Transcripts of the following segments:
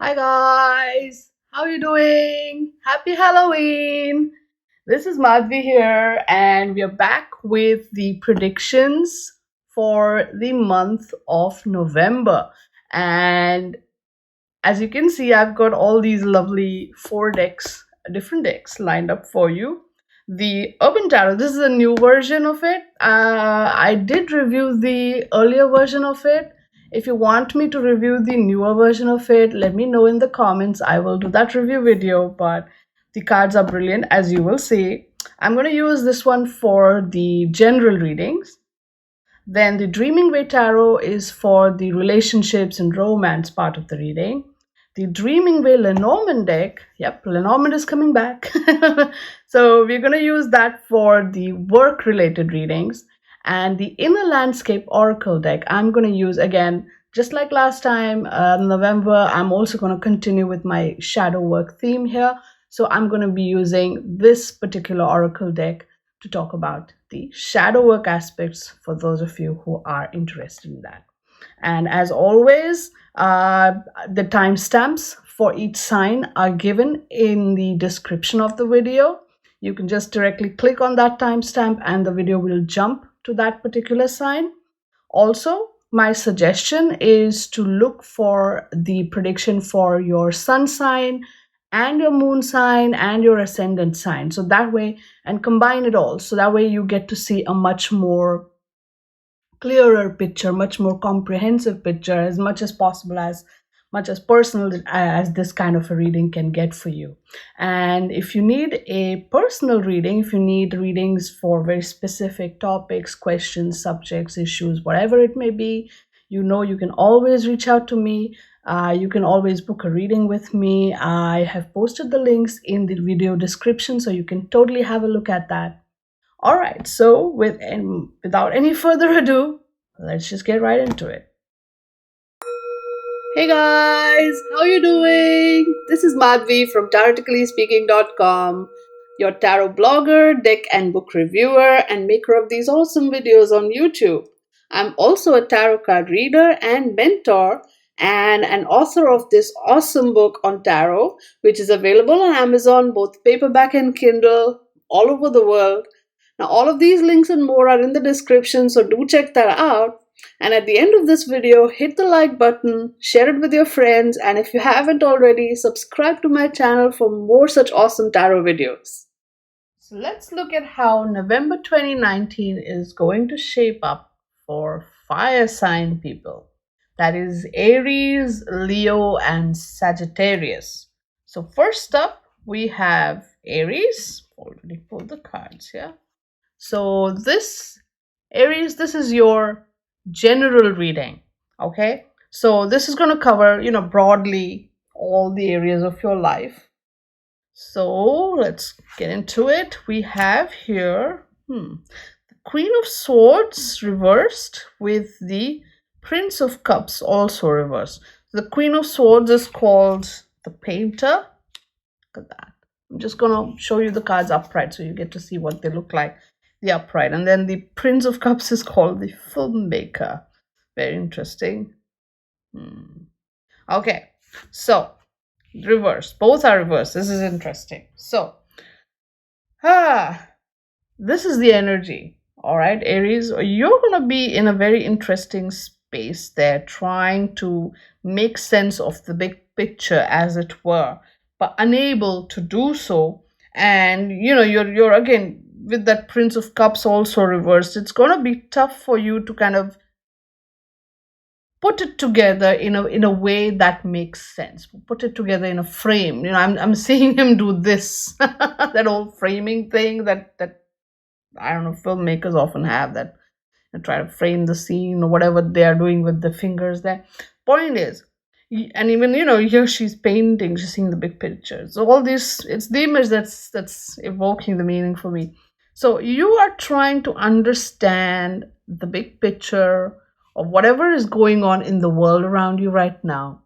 Hi guys, how are you doing? Happy Halloween! This is Madhvi here, and we are back with the predictions for the month of November. And as you can see, I've got all these lovely four decks, different decks lined up for you. The Urban Tarot, this is a new version of it. I did review the earlier version of it. If you want me to review the newer version of it, let me know in the comments. I will do that review video, but the cards are brilliant, as you will see. I'm going to use this one for the general readings. Then the Dreaming Way Tarot is for the relationships and romance part of the reading. The Dreaming Way Lenormand deck, yep, Lenormand is coming back. So we're going to use that for the work related readings. And the Inner Landscape Oracle deck, I'm going to use again, just like last time, November. I'm also going to continue with my shadow work theme here. So I'm going to be using this particular Oracle deck to talk about the shadow work aspects for those of you who are interested in that. And as always, the timestamps for each sign are given in the description of the video. You can just directly click on that timestamp and the video will jump to that particular sign. Also, my suggestion is to look for the prediction for your sun sign and your moon sign and your ascendant sign. So that way, and combine it all. So that way you get to see a much more clearer picture, much more comprehensive picture, as much as possible, as much as personal as this kind of a reading can get for you. And if you need a personal reading, if you need readings for very specific topics, questions, subjects, issues, whatever it may be, you know, you can always reach out to me. You can always book a reading with me. I have posted the links in the video description, so you can totally have a look at that. All right, so without any further ado, let's just get right into it. Hey guys, how you doing? This is Madhvi from TaroticallySpeaking.com, your tarot blogger, deck and book reviewer, and maker of these awesome videos on YouTube. I'm also a tarot card reader and mentor, and an author of this awesome book on tarot, which is available on Amazon, both paperback and Kindle, all over the world. Now, all of these links and more are in the description, so do check that out. And at the end of this video, hit the like button, share it with your friends, and if you haven't already, subscribe to my channel for more such awesome tarot videos. So let's look at how November 2019 is going to shape up for fire sign people. That is Aries, Leo, and Sagittarius. So first up, we have Aries. Already pulled the cards here. So this Aries, this is your general reading. Okay, so this is going to cover, broadly all the areas of your life. So let's get into it. We have here the Queen of Swords reversed with the Prince of Cups also reversed. The Queen of Swords is called the Painter. Look at that. I'm just going to show you the cards upright so you get to see what they look like, the upright. And then the Prince of Cups is called the Filmmaker. Very interesting. Okay, so reverse. Both are reversed. This is interesting. So, this is the energy. All right, Aries, you're going to be in a very interesting space there, trying to make sense of the big picture, as it were, but unable to do so. And you're again with that Prince of Cups also reversed. It's going to be tough for you to kind of put it together in a way that makes sense. Put it together in a frame. I'm seeing him do this that old framing thing that I don't know, filmmakers often have, that and try to frame the scene or whatever they are doing with the fingers there. Point is, and even here she's painting, she's seeing the big picture. So all this, it's the image that's evoking the meaning for me. So you are trying to understand the big picture of whatever is going on in the world around you right now.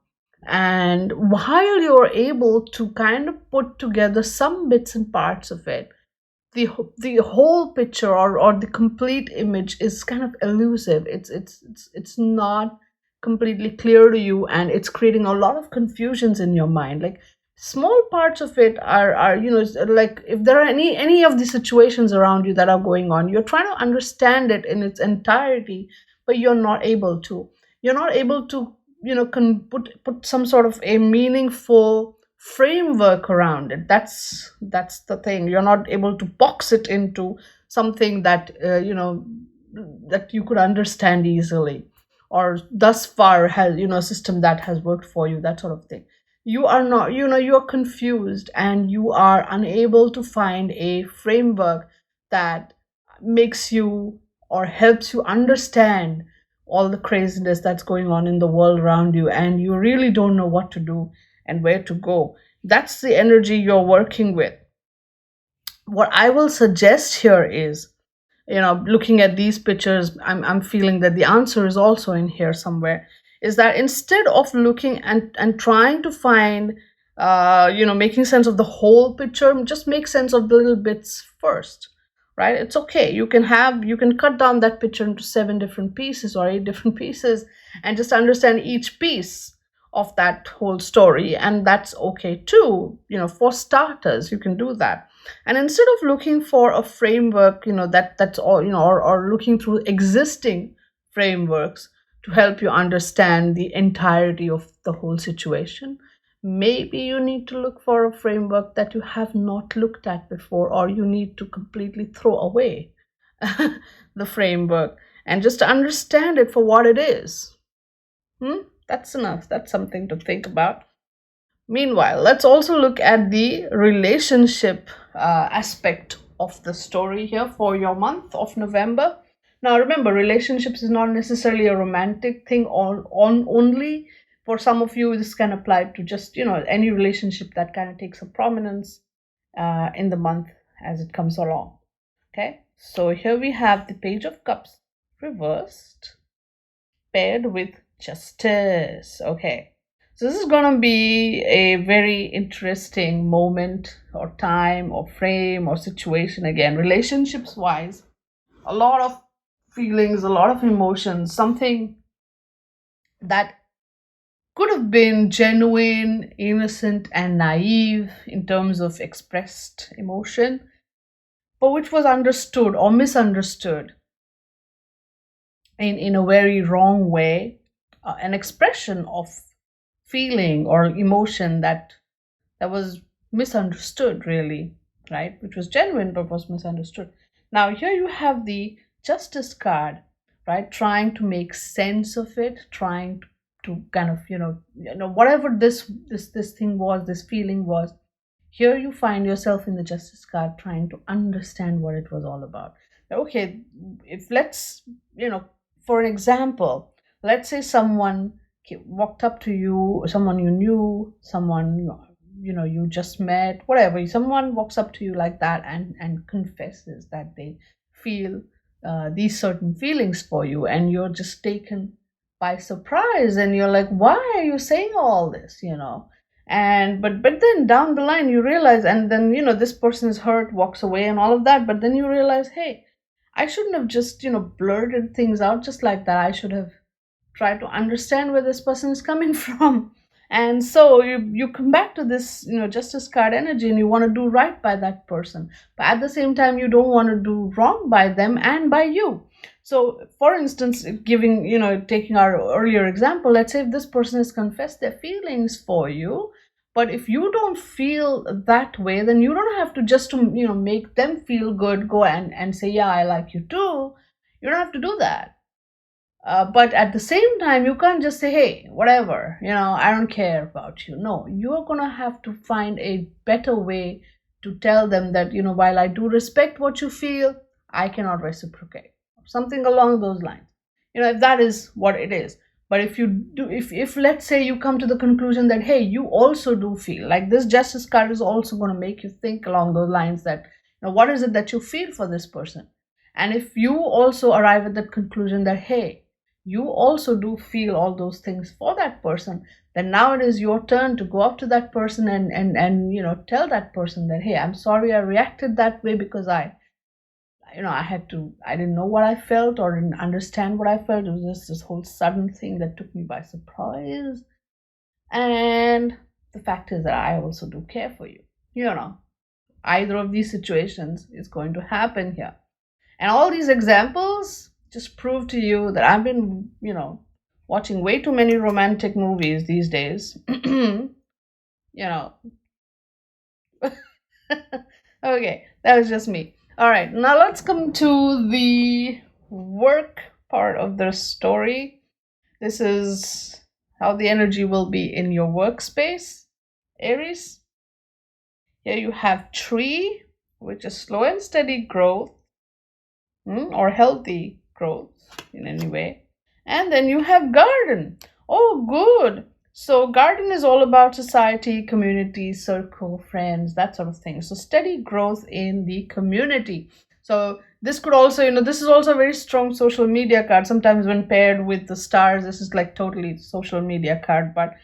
And while you're able to kind of put together some bits and parts of it, the whole picture or the complete image is kind of elusive. It's not completely clear to you, and it's creating a lot of confusions in your mind. Like small parts of it are it's like if there are any of the situations around you that are going on, you're trying to understand it in its entirety, but you're not able to put some sort of a meaningful framework around it. That's the thing. You're not able to box it into something that that you could understand easily, or thus far has a system that has worked for you, that sort of thing. You are not, you're confused, and you are unable to find a framework that makes you or helps you understand all the craziness that's going on in the world around you, and you really don't know what to do and where to go. That's the energy you're working with. What I will suggest here is, looking at these pictures, I'm feeling that the answer is also in here somewhere, is that instead of looking and trying to find making sense of the whole picture, just make sense of the little bits first. Right? It's okay. You can cut down that picture into 7 different pieces or 8 different pieces, and just understand each piece of that whole story, and that's okay too. For starters, you can do that. And instead of looking for a framework, that's all, or looking through existing frameworks to help you understand the entirety of the whole situation, maybe you need to look for a framework that you have not looked at before, or you need to completely throw away the framework and just understand it for what it is. That's enough. That's something to think about. Meanwhile, let's also look at the relationship aspect of the story here for your month of November. Now, remember, relationships is not necessarily a romantic thing on only. For some of you, this can apply to just, any relationship that kind of takes a prominence in the month as it comes along. Okay, so here we have the Page of Cups reversed, paired with Justice. Okay, so this is going to be a very interesting moment or time or frame or situation again, relationships wise. A lot of feelings, a lot of emotions, something that could have been genuine, innocent, and naive in terms of expressed emotion, but which was understood or misunderstood in a very wrong way, an expression of feeling or emotion that was misunderstood, really, right? Which was genuine but was misunderstood. Now here you have the Justice card, right? Trying to make sense of it, trying to kind of whatever this thing was, this feeling was. Here you find yourself in the Justice card trying to understand what it was all about. Okay, if let's for an example, let's say someone walked up to you, someone you knew, someone you just met, whatever, someone walks up to you like that and confesses that they feel these certain feelings for you, and you're just taken by surprise, and you're like, why are you saying all this, and but then down the line you realize, and then this person is hurt, walks away and all of that, but then you realize, hey, I shouldn't have just blurted things out just like that. I should have try to understand where this person is coming from. And so you come back to this Justice card energy, and you want to do right by that person, but at the same time you don't want to do wrong by them and by you. So for instance, giving taking our earlier example, let's say if this person has confessed their feelings for you, but if you don't feel that way, then you don't have to just to make them feel good, go and say, yeah, I like you too. You don't have to do that. But at the same time, you can't just say, hey, whatever, I don't care about you. No, you're going to have to find a better way to tell them that, while I do respect what you feel, I cannot reciprocate. Something along those lines. If that is what it is. But if you do, if let's say you come to the conclusion that, hey, you also do feel like this Justice card is also going to make you think along those lines that, what is it that you feel for this person? And if you also arrive at that conclusion that, hey, you also do feel all those things for that person, then now it is your turn to go up to that person and tell that person that, hey, I'm sorry I reacted that way because I I didn't know what I felt or didn't understand what I felt. It was just this whole sudden thing that took me by surprise. And the fact is that I also do care for you. You know, either of these situations is going to happen here. And all these examples just prove to you that I've been, watching way too many romantic movies these days. you know, okay, that was just me. All right, now let's come to the work part of the story. This is how the energy will be in your workspace, Aries. Here you have tree, which is slow and steady growth, or healthy growth in any way. And then you have garden. Oh, good. So, garden is all about society, community, circle, friends, that sort of thing. So, steady growth in the community. So, this could also, this is also a very strong social media card. Sometimes, when paired with the stars, this is like totally social media card. But,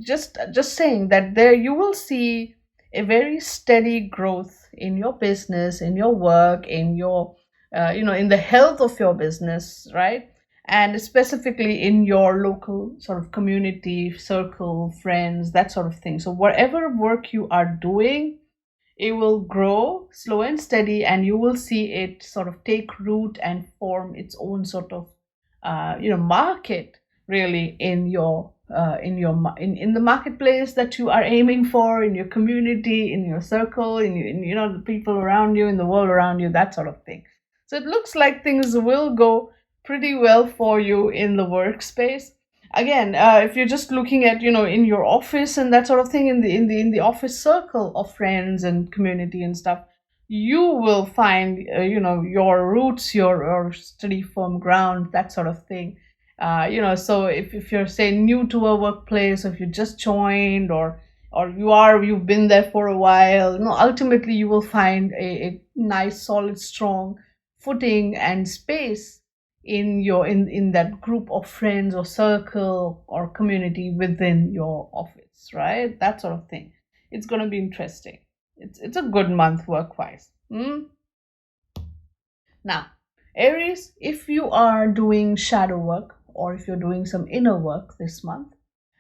just saying that there you will see a very steady growth in your business, in your work, in your in the health of your business, right? And specifically in your local sort of community, circle, friends, that sort of thing. So, whatever work you are doing, it will grow slow and steady, and you will see it sort of take root and form its own sort of, market really in the marketplace that you are aiming for, in your community, in your circle, in the people around you, in the world around you, that sort of thing. So it looks like things will go pretty well for you in the workspace. Again, if you're just looking at, in your office and that sort of thing, in the office circle of friends and community and stuff, you will find, your roots, your steady firm ground, that sort of thing. So if you're, say, new to a workplace, or if you just joined, or you've been there for a while, ultimately you will find a nice, solid, strong footing and space in that group of friends or circle or community within your office, right? That sort of thing. It's going to be interesting. It's a good month work wise. Now, Aries, if you are doing shadow work, or if you're doing some inner work this month,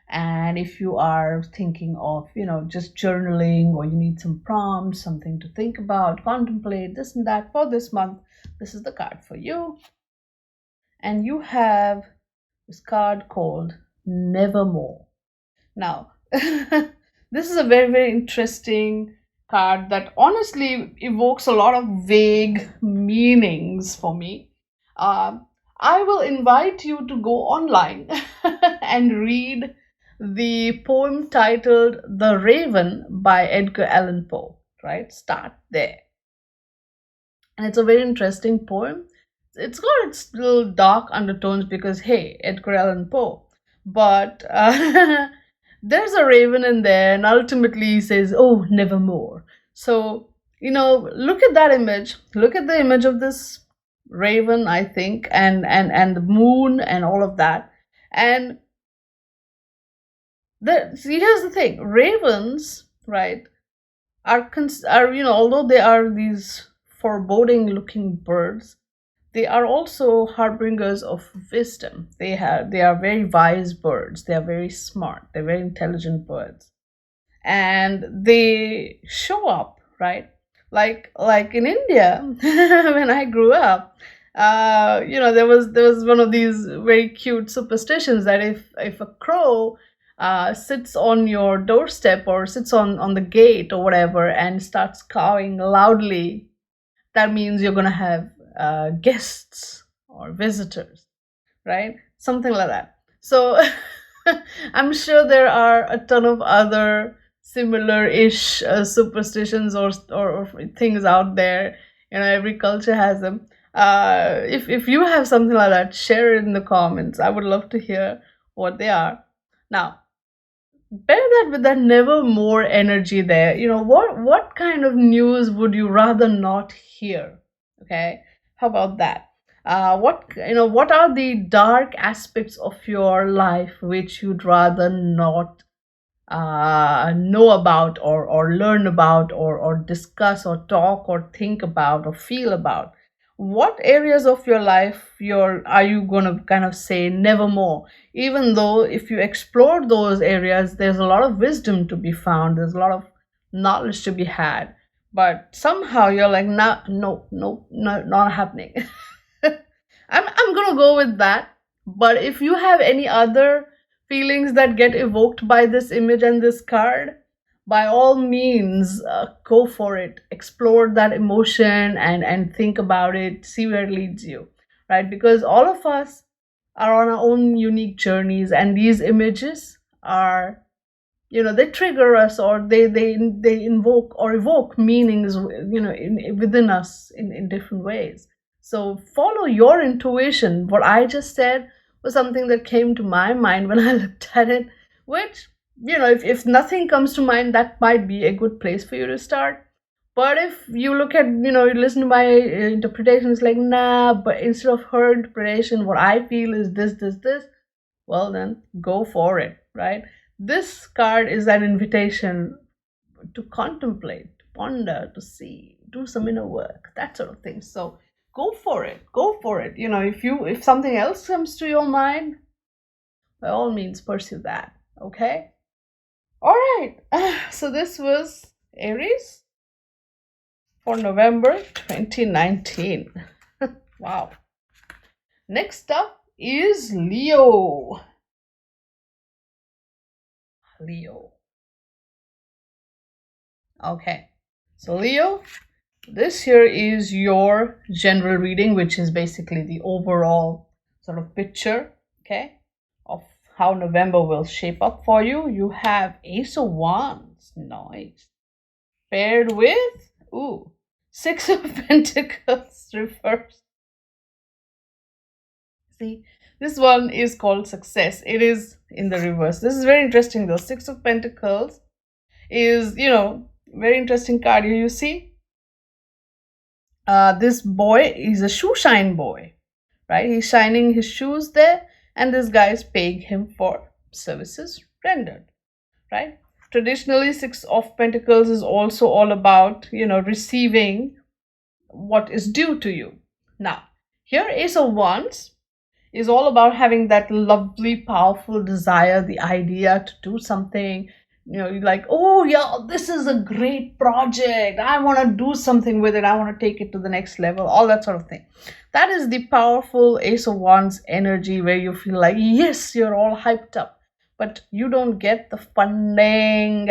and if you are thinking of, just journaling, or you need some prompts, something to think about, contemplate, this and that for this month, this is the card for you. And you have this card called Nevermore. Now, this is a very, very interesting card that honestly evokes a lot of vague meanings for me. I will invite you to go online and read the poem titled The Raven by Edgar Allan Poe, right? Start there. And it's a very interesting poem. It's got its little dark undertones because, hey, Edgar Allan Poe. But there's a raven in there, and ultimately he says, "Oh, nevermore." So, look at that image. Look at the image of this raven, I think, and the moon and all of that. And see, here's the thing: ravens, right, are although they are these foreboding-looking birds, they are also harbingers of wisdom. They are very wise birds. They are very smart. They're very intelligent birds, and they show up, right, like in India. When I grew up, there was one of these very cute superstitions that if a crow sits on your doorstep, or sits on the gate or whatever, and starts cawing loudly, that means you're going to have guests or visitors, right? Something like that. So I'm sure there are a ton of other similar-ish superstitions or things out there. Every culture has them. If you have something like that, share it in the comments. I would love to hear what they are. Now, pair that with that nevermore energy there. What kind of news would you rather not hear? Okay, how about that? What are the dark aspects of your life which you'd rather not know about, or learn about, or discuss or talk or think about or feel about. What areas of your life are you going to kind of say nevermore, even though if you explore those areas there's a lot of wisdom to be found, there's a lot of knowledge to be had, but somehow you're like, no, no, no, no, not happening. I'm gonna go with that. But if you have any other feelings that get evoked by this image and this card, by all means, go for it. Explore that emotion and think about it. See where it leads you, right? Because all of us are on our own unique journeys, and these images are, they trigger us, or they invoke or evoke meanings, within us in different ways. So follow your intuition. What I just said was something that came to my mind when I looked at it, which, if nothing comes to mind, that might be a good place for you to start. But if you look at, you listen to my interpretation, it's like, nah, but instead of her interpretation, what I feel is this, well, then go for it, right? This card is an invitation to contemplate, to ponder, to see, do some inner work, that sort of thing. So go for it. Go for it. If something else comes to your mind, by all means pursue that. Okay? All right. So this was Aries for November 2019. Wow. Next up is Leo. Leo. Okay. So Leo, this here is your general reading, which is basically the overall sort of picture, okay, of how November will shape up for you. You have Ace of Wands, nice, paired with, Six of Pentacles reversed. See, this one is called Success. It is in the reverse. This is very interesting though. Six of Pentacles is, very interesting card here. You see, this boy is a shoe shine boy, right? He's shining his shoes there, and this guy is paying him for services rendered, right? Traditionally, Six of Pentacles is also all about, receiving what is due to you. Now, here Ace of Wands is all about having that lovely, powerful desire, the idea to do something. You're like, oh yeah, this is a great project. I want to do something with it. I want to take it to the next level, all that sort of thing. That is the powerful Ace of Wands energy where you feel like, yes, you're all hyped up, but you don't get the funding.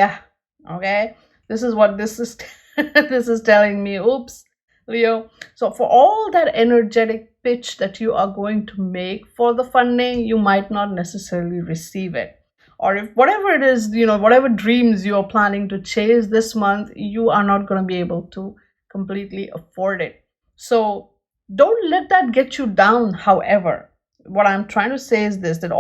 Okay, this is what this is. This is telling me, oops, Leo. So for all that energetic pitch that you are going to make for the funding, you might not necessarily receive it. Or if whatever it is, whatever dreams you are planning to chase this month, you are not going to be able to completely afford it. So don't let that get you down. However, what I'm trying to say is this, that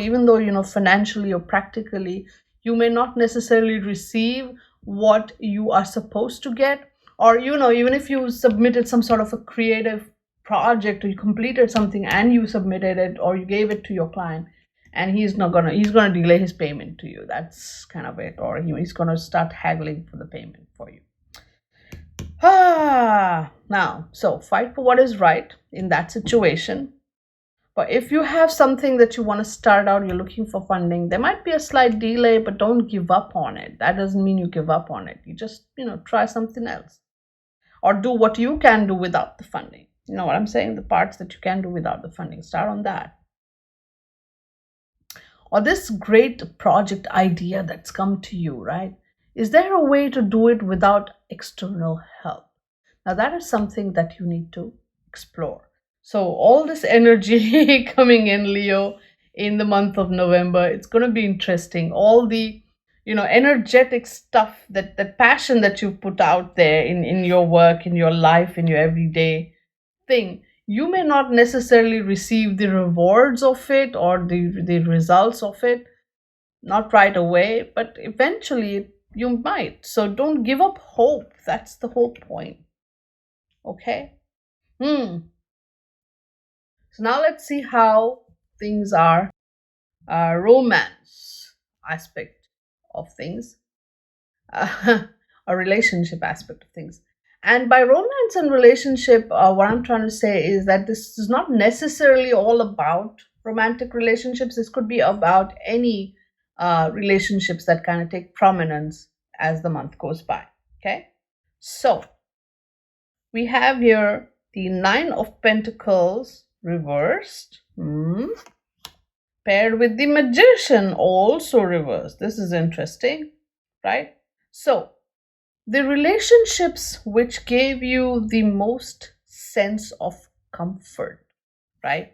even though, financially or practically, you may not necessarily receive what you are supposed to get, or even if you submitted some sort of a creative project, or you completed something and you submitted it, or you gave it to your client, and he's gonna delay his payment to you, that's kind of it, or he's gonna start haggling for the payment for you. Now, so fight for what is right in that situation. But if you have something that you want to start out, you're looking for funding, there might be a slight delay, but don't give up on it. That doesn't mean you give up on it. You just, try something else, or do what you can do without the funding. You know what I'm saying? The parts that you can do without the funding, start on that. Or this great project idea that's come to you, right? Is there a way to do it without external help? Now, that is something that you need to explore. So, all this energy coming in, Leo, in the month of November, it's going to be interesting. All the, energetic stuff, that passion that you put out there in your work, in your life, in your everyday thing, you may not necessarily receive the rewards of it, or the results of it, not right away, but eventually you might. So don't give up hope. That's the whole point. Okay. So now let's see how things are, romance aspect of things, a relationship aspect of things. And by romance and relationship, what I'm trying to say is that this is not necessarily all about romantic relationships. This could be about any relationships that kind of take prominence as the month goes by. Okay, so we have here the Nine of Pentacles reversed, paired with the Magician also reversed. This is interesting, right? So the relationships which gave you the most sense of comfort, right?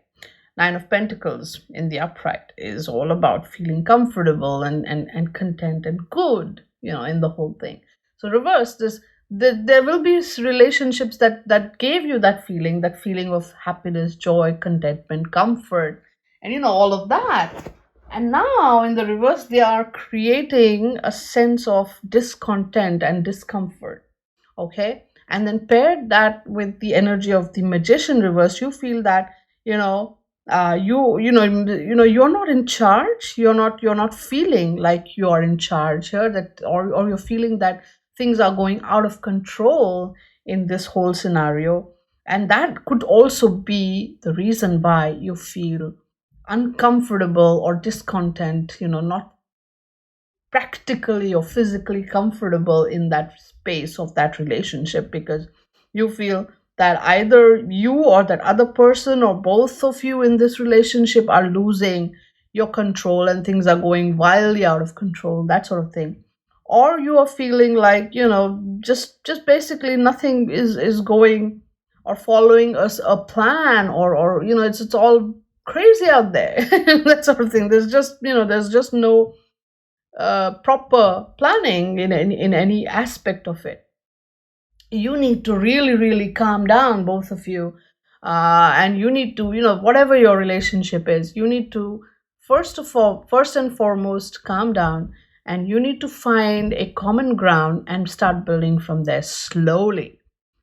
Nine of Pentacles in the upright is all about feeling comfortable and content and good, in the whole thing. So reverse this, there will be relationships that gave you that feeling of happiness, joy, contentment, comfort, and all of that. And now in the reverse, they are creating a sense of discontent and discomfort. Okay. And then paired that with the energy of the Magician reverse, you feel that, you're not in charge. You're not feeling like you're in charge here, that or you're feeling that things are going out of control in this whole scenario. And that could also be the reason why you feel uncomfortable or discontent, not practically or physically comfortable in that space of that relationship, because you feel that either you or that other person or both of you in this relationship are losing your control and things are going wildly out of control, that sort of thing. Or you are feeling like, just basically nothing is going or following us a plan, or it's all crazy out there. That sort of thing. There's just no proper planning in any aspect of it. You need to really really calm down, both of you, and you need to, whatever your relationship is, you need to first and foremost calm down, and you need to find a common ground and start building from there slowly.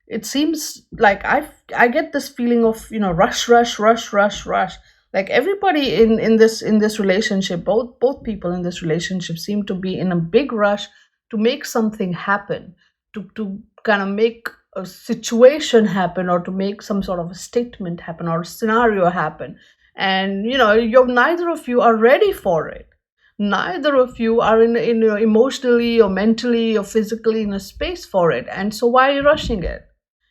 It seems like I get this feeling of, rush rush rush rush rush. Like everybody in this relationship, both people in this relationship seem to be in a big rush to make something happen, to kind of make a situation happen, or to make some sort of a statement happen or a scenario happen. And you're neither of you are ready for it. Neither of you are in emotionally or mentally or physically in a space for it. And so why are you rushing it?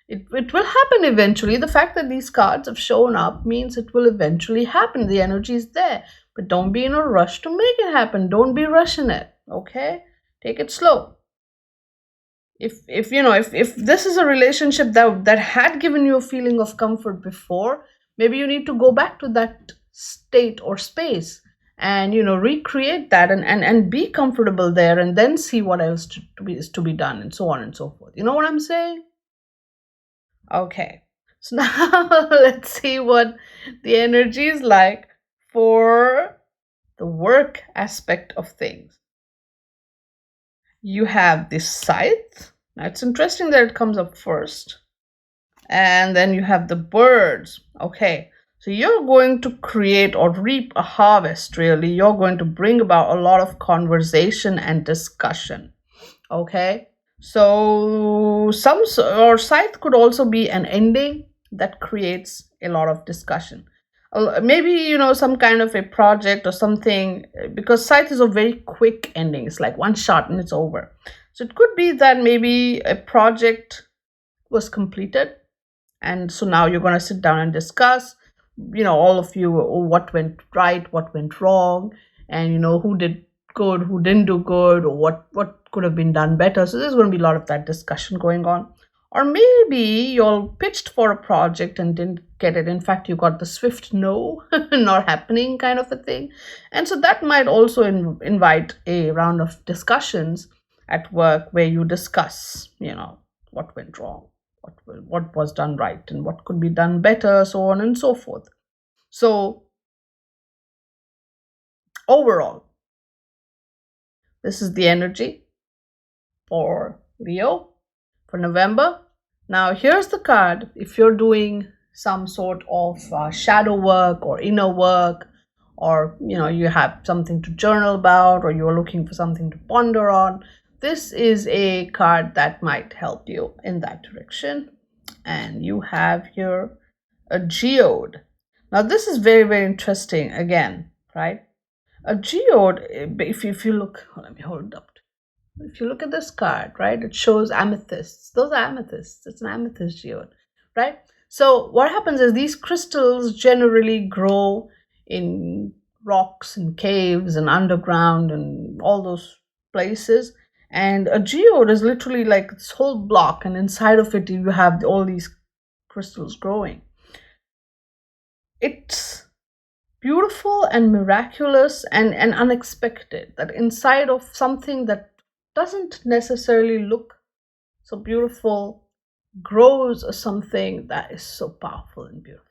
It will happen eventually. The fact that these cards have shown up means it will eventually happen. The energy is there. But don't be in a rush to make it happen. Don't be rushing it. Okay? Take it slow. If this is a relationship that had given you a feeling of comfort before, maybe you need to go back to that state or space and recreate that, and be comfortable there, and then see what else is to be done, and so on and so forth. You know what I'm saying? Okay, so now let's see what the energy is like for the work aspect of things. You have this scythe. Now it's interesting that it comes up first. And then you have the birds. Okay, so you're going to create or reap a harvest, really. You're going to bring about a lot of conversation and discussion. Okay, so scythe could also be an ending that creates a lot of discussion. Maybe some kind of a project or something, because scythe is a very quick ending. It's like one shot and it's over. So it could be that maybe a project was completed, and so now you're going to sit down and discuss, all of you, what went right, what went wrong, and who did good, who didn't do good, or what could have been done better. So there's going to be a lot of that discussion going on. Or maybe you all pitched for a project and didn't get it. In fact, you got the swift no, not happening kind of a thing. And so that might also invite a round of discussions at work, where you discuss, what went wrong, what was done right, and what could be done better, so on and so forth. So overall, this is the energy for Leo for November. Now here's the card. If you're doing some sort of shadow work or inner work, or you have something to journal about, or you're looking for something to ponder on, this is a card that might help you in that direction. And you have here a geode. Now this is very, very interesting again, right? A geode, if you look, let me hold it up. If you look at this card, right, it shows amethysts. Those are amethysts. It's an amethyst geode, right? So what happens is these crystals generally grow in rocks and caves and underground and all those places. And a geode is literally like this whole block, and inside of it you have all these crystals growing. It's beautiful and miraculous and unexpected that inside of something that doesn't necessarily look so beautiful grows something that is so powerful and beautiful,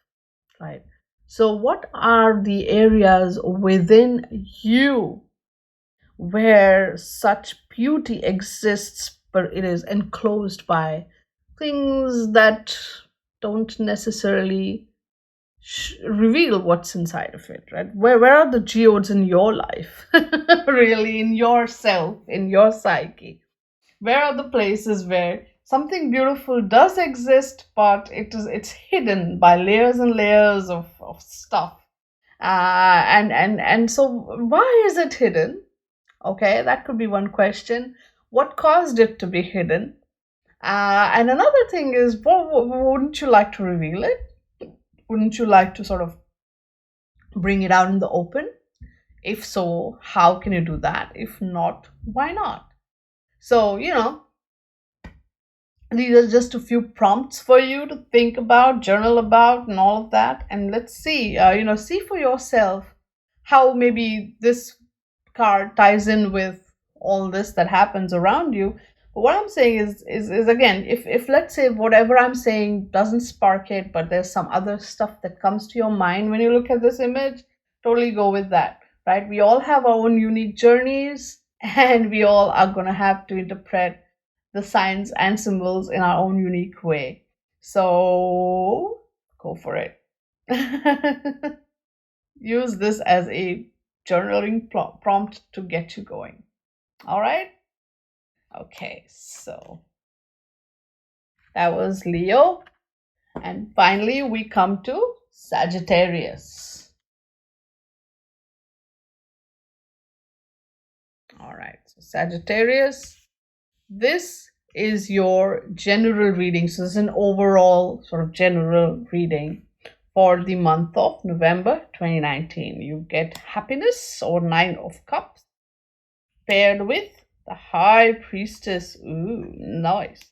right? So what are the areas within you where such beauty exists, but it is enclosed by things that don't necessarily reveal what's inside of it, right? Where are the geodes in your life? Really, in yourself, in your psyche? Where are the places where something beautiful does exist, but it's hidden by layers and layers of stuff? And so why is it hidden? Okay, that could be one question. What caused it to be hidden? And another thing is, wouldn't you like to reveal it? Wouldn't you like to sort of bring it out in the open? If so, how can you do that? If not, why not? So, these are just a few prompts for you to think about, journal about, and all of that. And let's see, see for yourself how maybe this card ties in with all this that happens around you. But what I'm saying is again, if let's say whatever I'm saying doesn't spark it, but there's some other stuff that comes to your mind when you look at this image, totally go with that, right? We all have our own unique journeys, and we all are going to have to interpret the signs and symbols in our own unique way. So go for it. Use this as a journaling prompt to get you going. All right? Okay, so that was Leo. And finally, we come to Sagittarius. All right, so Sagittarius, this is your general reading. So this is an overall sort of general reading for the month of November 2019. You get happiness, or 9 of Cups, paired with the High Priestess. Ooh, nice.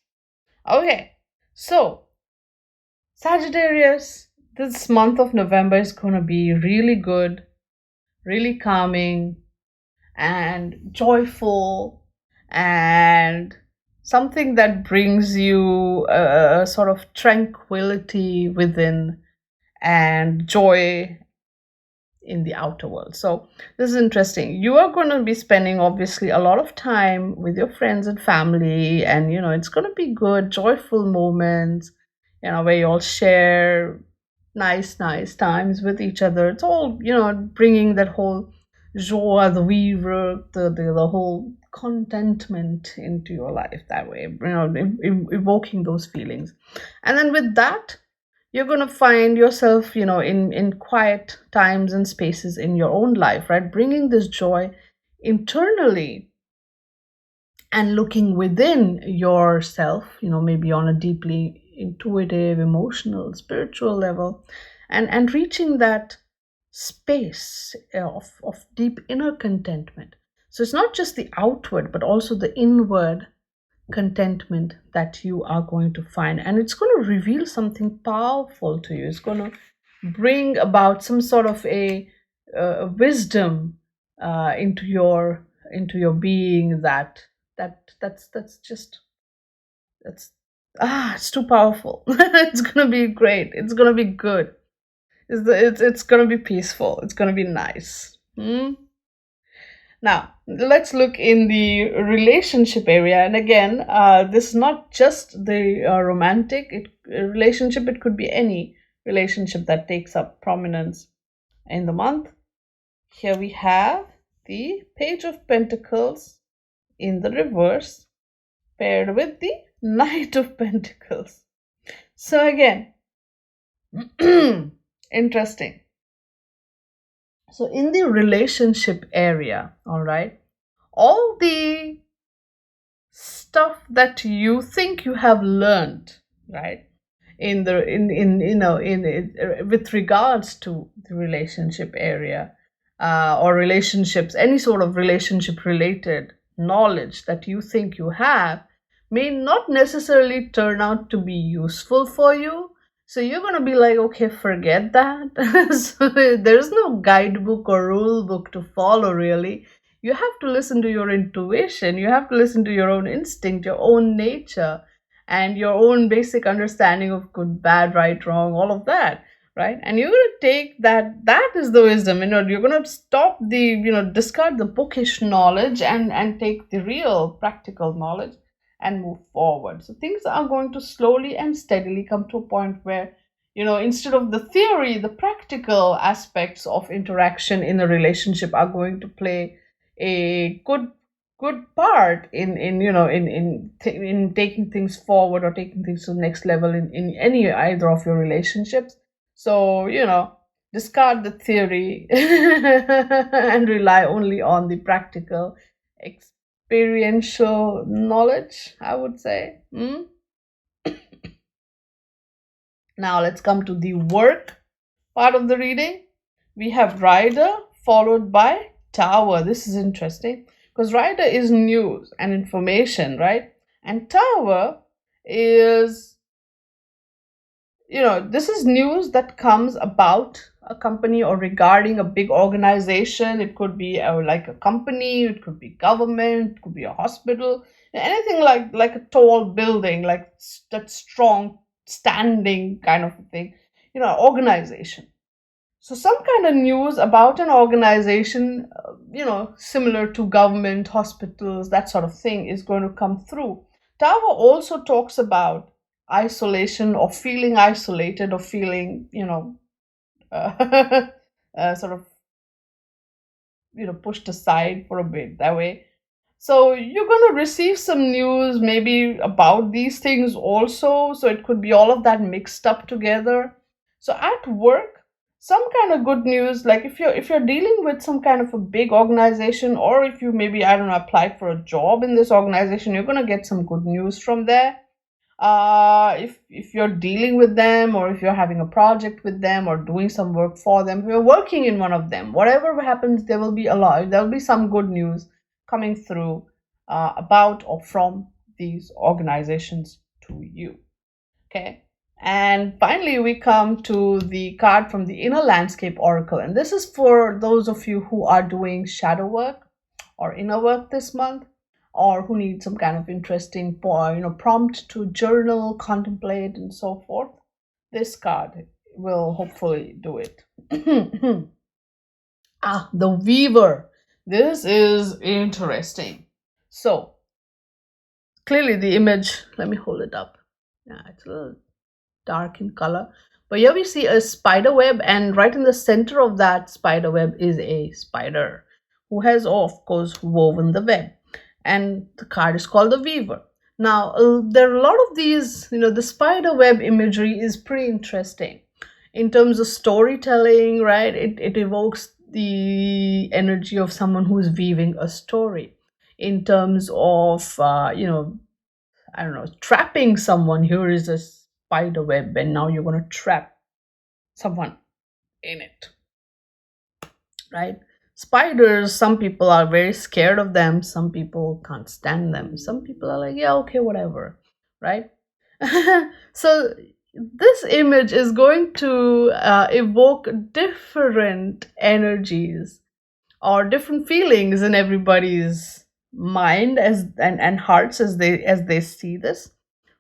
Okay, so Sagittarius, this month of November is going to be really good, really calming, and joyful, and something that brings you a sort of tranquility within and joy in the outer world. So this is interesting. You are going to be spending obviously a lot of time with your friends and family, and it's going to be good, joyful moments, where you all share nice times with each other. It's all bringing that whole joie de vivre, the whole contentment into your life that way, evoking those feelings. And then with that, you're going to find yourself, in quiet times and spaces in your own life, right? Bringing this joy internally and looking within yourself, maybe on a deeply intuitive, emotional, spiritual level, and reaching that space of deep inner contentment. So it's not just the outward, but also the inward contentment that you are going to find, and it's going to reveal something powerful to you. It's going to bring about some sort of a wisdom into your being that's just that's it's too powerful. It's going to be great, it's going to be good, it's going to be peaceful, it's going to be nice. Now, let's look in the relationship area. And again, this is not just the romantic relationship, it could be any relationship that takes up prominence in the month. here we have the Page of Pentacles in the reverse paired with the Knight of Pentacles. So again, interesting. So in the relationship area, all right, all the stuff that you think you have learned, right, in the in you know in with regards to the relationship area, or relationships, any sort of relationship related knowledge that you think you have may not necessarily turn out to be useful for you. So you're going to be like, okay, forget that. So there's no guidebook or rule book to follow, really. You have to listen to your intuition, you have to listen to your own instinct, your own nature, and your own basic understanding of good, bad, right, wrong, all of that, right? And you're going to take that is the wisdom. You're going to stop the, discard the bookish knowledge and take the real practical knowledge and move forward. So things are going to slowly and steadily come to a point where, instead of the theory, the practical aspects of interaction in a relationship are going to play a good part in taking things forward or taking things to the next level in any either of your relationships. So discard the theory and rely only on the practical experiential knowledge, I would say. Now let's come to the work part of the reading. We have Rider followed by Tower. This is interesting because Rider is news and information, right? And Tower is, this is news that comes about a company or regarding a big organization. It could be like a company, it could be government, it could be a hospital, anything like a tall building, like that strong standing kind of a thing, organization. So some kind of news about an organization, similar to government, hospitals, that sort of thing is going to come through. Tower also talks about isolation or feeling isolated or feeling, sort of, pushed aside for a bit that way. So you're going to receive some news maybe about these things also. So it could be all of that mixed up together. So at work, some kind of good news, like if you're dealing with some kind of a big organization, or if you maybe, I don't know, applied for a job in this organization, you're going to get some good news from there. If you're dealing with them, or if you're having a project with them or doing some work for them, if you're working in one of them, whatever happens, there will be some good news coming through about or from these organizations to you. Okay. And finally, we come to the card from the Inner Landscape Oracle. And this is for those of you who are doing shadow work or inner work this month, or who need some kind of interesting prompt to journal, contemplate, and so forth. This card will hopefully do it. The Weaver. This is interesting. So clearly the image, let me hold it up. Yeah, it's a little dark in color, but here we see a spider web, and right in the center of that spider web is a spider who has, of course, woven the web, and the card is called the Weaver. Now there are a lot of these, the spider web imagery is pretty interesting in terms of storytelling, right? It evokes the energy of someone who is weaving a story. In terms of I don't know, trapping someone, here is a spider web, and now you're going to trap someone in it, right? Spiders, some people are very scared of them, some people can't stand them, some people are like, yeah, okay, whatever, right? So this image is going to evoke different energies or different feelings in everybody's mind and hearts as they see this,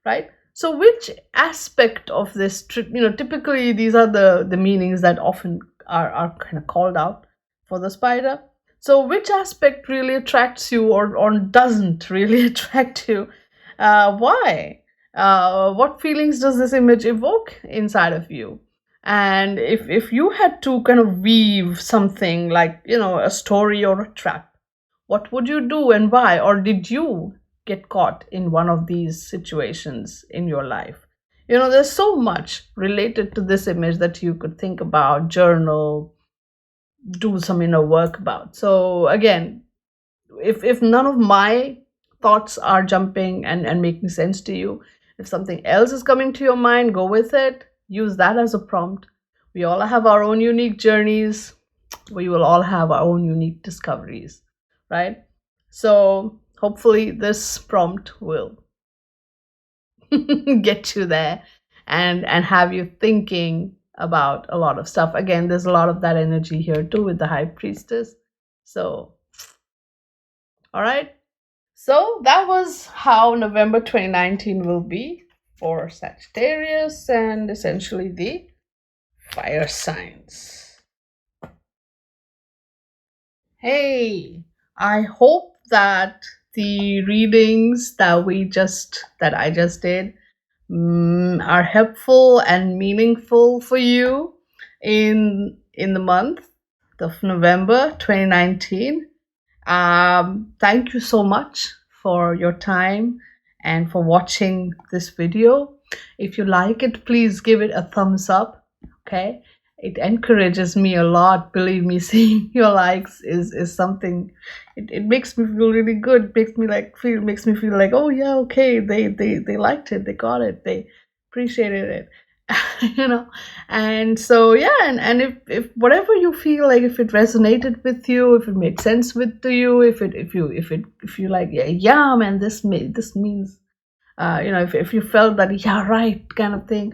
right? So which aspect of this, typically these are the meanings that often are kind of called out for the spider. So which aspect really attracts you or doesn't really attract you? Why? What feelings does this image evoke inside of you? And if you had to kind of weave something like, a story or a trap, what would you do and why? Or did you get caught in one of these situations in your life? There's so much related to this image that you could think about, journal, do some inner work about. So again, if none of my thoughts are jumping and making sense to you, if something else is coming to your mind, go with it. Use that as a prompt. We all have our own unique journeys. We will all have our own unique discoveries, right? So hopefully this prompt will get you there and have you thinking about a lot of stuff. Again, there's a lot of that energy here too with the high priestess. So all right. So that was how November 2019 will be for Sagittarius and essentially the fire signs. Hey, I hope that the readings that I just did are helpful and meaningful for you in the month of November 2019. Thank you so much for your time and for watching this video. If you like it, please give it a thumbs up. Okay, it encourages me a lot. Believe me, seeing your likes is something. It makes me feel really good. Makes me feel like, oh yeah, okay, they liked it, they got it, they appreciated it. you know and so yeah, and if whatever you feel like, if it resonated with you, if it made sense with to you, if you like, yeah man, this means, if you felt that, yeah, right, kind of thing,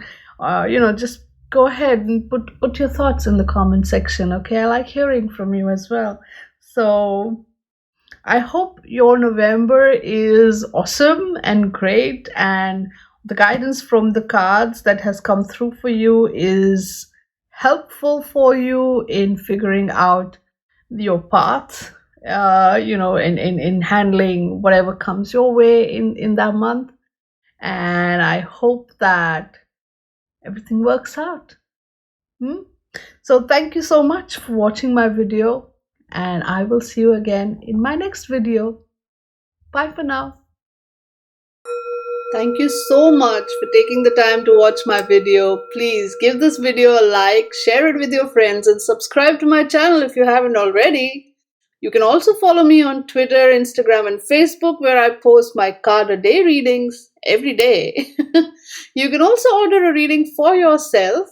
just go ahead and put your thoughts in the comment section. Okay, I like hearing from you as well. So I hope your November is awesome and great, and the guidance from the cards that has come through for you is helpful for you in figuring out your path, in handling whatever comes your way in that month. And I hope that everything works out. Hmm? So thank you so much for watching my video, and I will see you again in my next video. Bye for now. Thank you so much for taking the time to watch my video. Please give this video a like, share it with your friends, and subscribe to my channel if you haven't already. You can also follow me on Twitter, Instagram, and Facebook, where I post my card a day readings every day. You can also order a reading for yourself,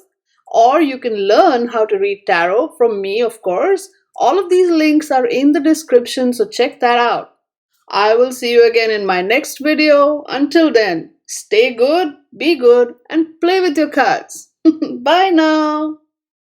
or you can learn how to read tarot from me, of course. All of these links are in the description, so check that out. I will see you again in my next video. Until then, stay good, be good, and play with your cards. Bye now.